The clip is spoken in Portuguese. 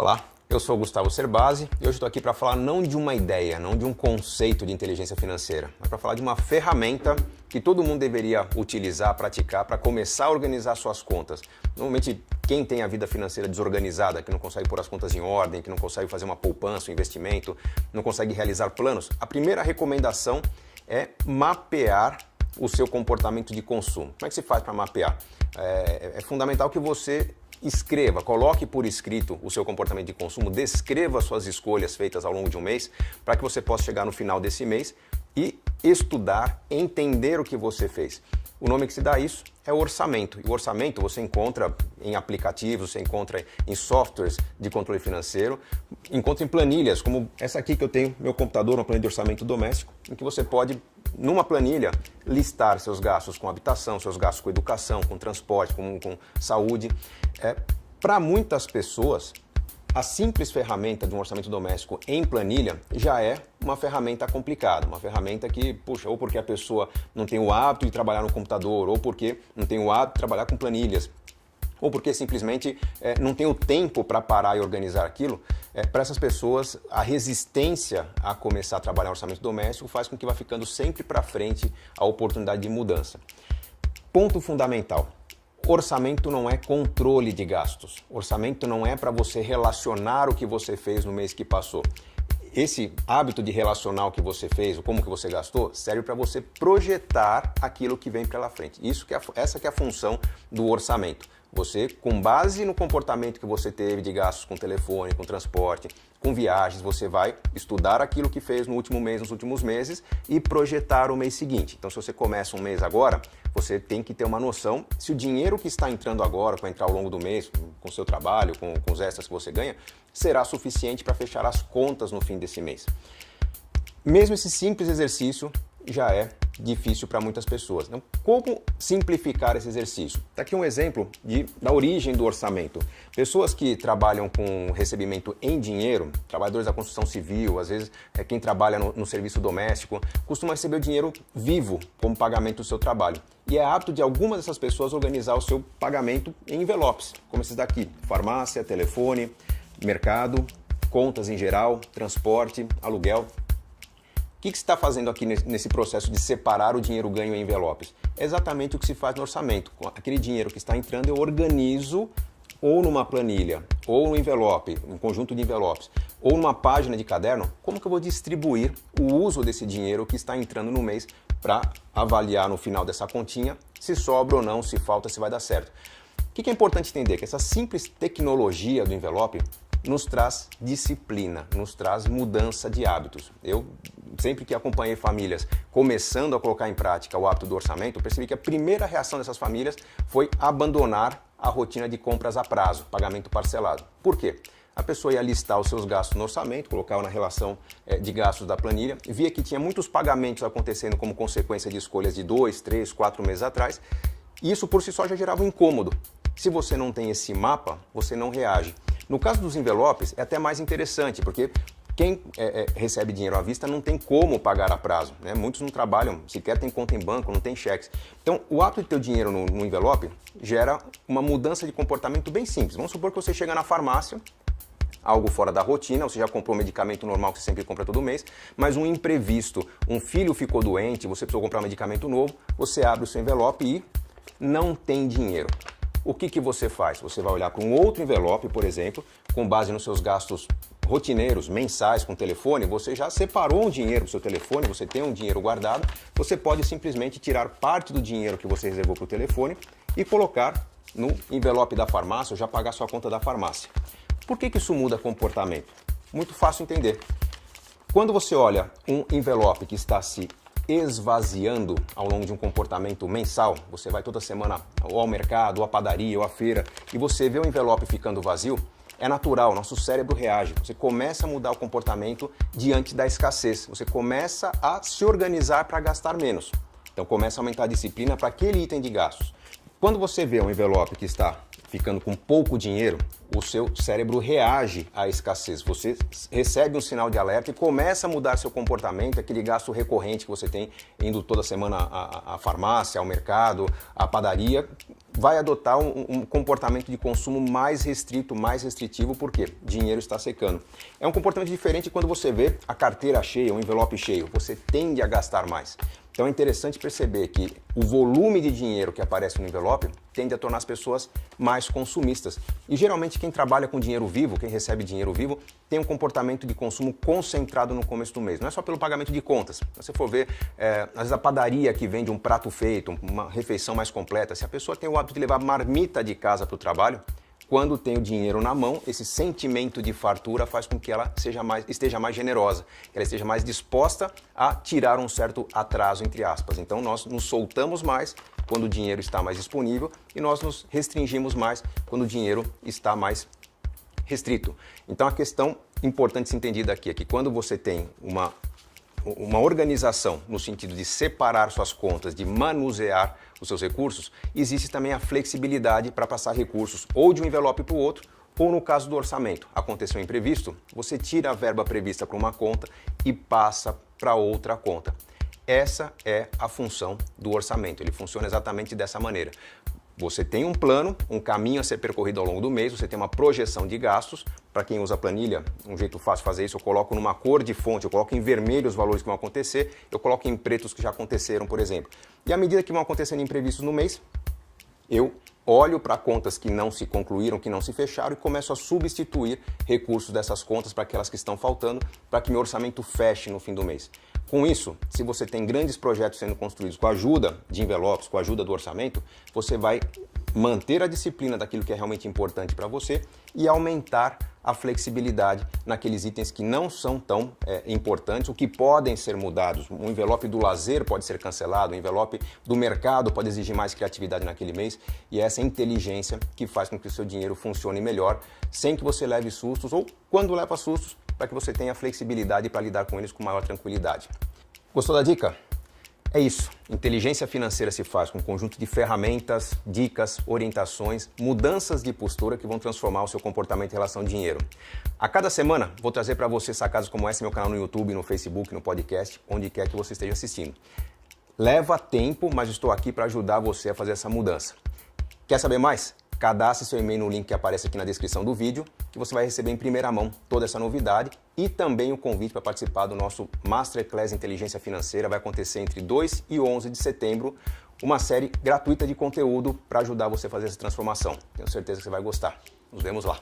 Olá, eu sou o Gustavo Cerbasi e hoje estou aqui para falar não de uma ideia, não de um conceito de inteligência financeira, mas para falar de uma ferramenta que todo mundo deveria utilizar, praticar para começar a organizar suas contas. Normalmente, quem tem a vida financeira desorganizada, que não consegue pôr as contas em ordem, que não consegue fazer uma poupança, um investimento, não consegue realizar planos, a primeira recomendação é mapear o seu comportamento de consumo. Como é que se faz para mapear? É fundamental que você escreva, coloque por escrito o seu comportamento de consumo, descreva suas escolhas feitas ao longo de um mês, para que você possa chegar no final desse mês e estudar, entender o que você fez. O nome que se dá a isso é orçamento. E o orçamento você encontra em aplicativos, você encontra em softwares de controle financeiro, encontra em planilhas, como essa aqui que eu tenho, meu computador, uma planilha de orçamento doméstico, em que você pode, numa planilha, listar seus gastos com habitação, seus gastos com educação, com transporte, com saúde. Para muitas pessoas, a simples ferramenta de um orçamento doméstico em planilha já é uma ferramenta complicada, uma ferramenta que, puxa, ou porque a pessoa não tem o hábito de trabalhar no computador, ou porque não tem o hábito de trabalhar com planilhas, ou porque simplesmente não tem o tempo para parar e organizar aquilo. Para essas pessoas, a resistência a começar a trabalhar no orçamento doméstico faz com que vá ficando sempre para frente a oportunidade de mudança. Ponto fundamental. Orçamento não é controle de gastos. Orçamento não é para você relacionar o que você fez no mês que passou. Esse hábito de relacionar o que você fez, ou como que você gastou, serve para você projetar aquilo que vem pela frente. Essa que é a função do orçamento. Você, com base no comportamento que você teve de gastos com telefone, com transporte, com viagens, você vai estudar aquilo que fez no último mês, nos últimos meses e projetar o mês seguinte. Então, se você começa um mês agora, você tem que ter uma noção se o dinheiro que está entrando agora, para entrar ao longo do mês, com o seu trabalho, com os extras que você ganha, será suficiente para fechar as contas no fim desse mês. Mesmo esse simples exercício já é difícil para muitas pessoas. Então, como simplificar esse exercício? Está aqui um exemplo da origem do orçamento. Pessoas que trabalham com recebimento em dinheiro, trabalhadores da construção civil, às vezes quem trabalha no serviço doméstico, costuma receber o dinheiro vivo como pagamento do seu trabalho. E é hábito de algumas dessas pessoas organizar o seu pagamento em envelopes, como esses daqui: farmácia, telefone, mercado, contas em geral, transporte, aluguel. O que você está fazendo aqui nesse processo de separar o dinheiro ganho em envelopes? É exatamente o que se faz no orçamento. Aquele dinheiro que está entrando, eu organizo ou numa planilha, ou no envelope, um conjunto de envelopes, ou numa página de caderno, como que eu vou distribuir o uso desse dinheiro que está entrando no mês para avaliar no final dessa continha se sobra ou não, se falta, se vai dar certo. O que é importante entender? Que essa simples tecnologia do envelope nos traz disciplina, nos traz mudança de hábitos. Eu, sempre que acompanhei famílias começando a colocar em prática o hábito do orçamento, eu percebi que a primeira reação dessas famílias foi abandonar a rotina de compras a prazo, pagamento parcelado. Por quê? A pessoa ia listar os seus gastos no orçamento, colocava na relação de gastos da planilha, via que tinha muitos pagamentos acontecendo como consequência de escolhas de 2, 3, 4 meses atrás, e isso por si só já gerava um incômodo. Se você não tem esse mapa, você não reage. No caso dos envelopes, é até mais interessante, porque quem recebe dinheiro à vista não tem como pagar a prazo, né? Muitos não trabalham, sequer tem conta em banco, não tem cheques. Então, o hábito de ter o dinheiro no envelope gera uma mudança de comportamento bem simples. Vamos supor que você chega na farmácia, algo fora da rotina, você já comprou um medicamento normal que você sempre compra todo mês, mas um imprevisto, um filho ficou doente, você precisou comprar um medicamento novo, você abre o seu envelope e não tem dinheiro. O que você faz? Você vai olhar para um outro envelope, por exemplo, com base nos seus gastos rotineiros, mensais, com telefone, você já separou um dinheiro para o seu telefone, você tem um dinheiro guardado, você pode simplesmente tirar parte do dinheiro que você reservou para o telefone e colocar no envelope da farmácia ou já pagar sua conta da farmácia. Por que isso muda comportamento? Muito fácil entender. Quando você olha um envelope que está se esvaziando ao longo de um comportamento mensal, você vai toda semana ou ao mercado, ou à padaria, ou à feira, e você vê o envelope ficando vazio, é natural, nosso cérebro reage. Você começa a mudar o comportamento diante da escassez. Você começa a se organizar para gastar menos. Então começa a aumentar a disciplina para aquele item de gastos. Quando você vê um envelope que está ficando com pouco dinheiro, o seu cérebro reage à escassez. Você recebe um sinal de alerta e começa a mudar seu comportamento, aquele gasto recorrente que você tem indo toda semana à farmácia, ao mercado, à padaria, vai adotar um comportamento de consumo mais restrito, mais restritivo, porque dinheiro está secando. É um comportamento diferente quando você vê a carteira cheia, o envelope cheio, você tende a gastar mais. Então é interessante perceber que o volume de dinheiro que aparece no envelope tende a tornar as pessoas mais consumistas. E geralmente quem trabalha com dinheiro vivo, quem recebe dinheiro vivo, tem um comportamento de consumo concentrado no começo do mês. Não é só pelo pagamento de contas. Se você for ver, às vezes a padaria que vende um prato feito, uma refeição mais completa, se a pessoa tem o hábito de levar marmita de casa para o trabalho, quando tem o dinheiro na mão, esse sentimento de fartura faz com que ela esteja mais generosa, que ela esteja mais disposta a tirar um certo atraso, entre aspas. Então nós nos soltamos mais quando o dinheiro está mais disponível e nós nos restringimos mais quando o dinheiro está mais restrito. Então a questão importante se entendida aqui é que quando você tem uma organização no sentido de separar suas contas, de manusear os seus recursos, existe também a flexibilidade para passar recursos ou de um envelope para o outro, ou no caso do orçamento, aconteceu um imprevisto, você tira a verba prevista para uma conta e passa para outra conta. Essa é a função do orçamento, ele funciona exatamente dessa maneira. Você tem um plano, um caminho a ser percorrido ao longo do mês, você tem uma projeção de gastos. Para quem usa planilha, um jeito fácil de fazer isso, eu coloco numa cor de fonte, eu coloco em vermelho os valores que vão acontecer, eu coloco em preto os que já aconteceram, por exemplo. E à medida que vão acontecendo imprevistos no mês, eu olho para contas que não se concluíram, que não se fecharam e começo a substituir recursos dessas contas para aquelas que estão faltando, para que meu orçamento feche no fim do mês. Com isso, se você tem grandes projetos sendo construídos com a ajuda de envelopes, com a ajuda do orçamento, você vai manter a disciplina daquilo que é realmente importante para você e aumentar a flexibilidade naqueles itens que não são tão importantes, o que podem ser mudados. Um envelope do lazer pode ser cancelado, um envelope do mercado pode exigir mais criatividade naquele mês, e é essa inteligência que faz com que o seu dinheiro funcione melhor, sem que você leve sustos, ou quando leva sustos, para que você tenha flexibilidade para lidar com eles com maior tranquilidade. Gostou da dica? É isso. Inteligência financeira se faz com um conjunto de ferramentas, dicas, orientações, mudanças de postura que vão transformar o seu comportamento em relação ao dinheiro. A cada semana vou trazer para você sacadas como essa no meu canal no YouTube, no Facebook, no podcast, onde quer que você esteja assistindo. Leva tempo, mas estou aqui para ajudar você a fazer essa mudança. Quer saber mais? Cadastre seu e-mail no link que aparece aqui na descrição do vídeo, que você vai receber em primeira mão toda essa novidade e também o convite para participar do nosso Masterclass Inteligência Financeira. Vai acontecer entre 2 e 11 de setembro, uma série gratuita de conteúdo para ajudar você a fazer essa transformação. Tenho certeza que você vai gostar. Nos vemos lá.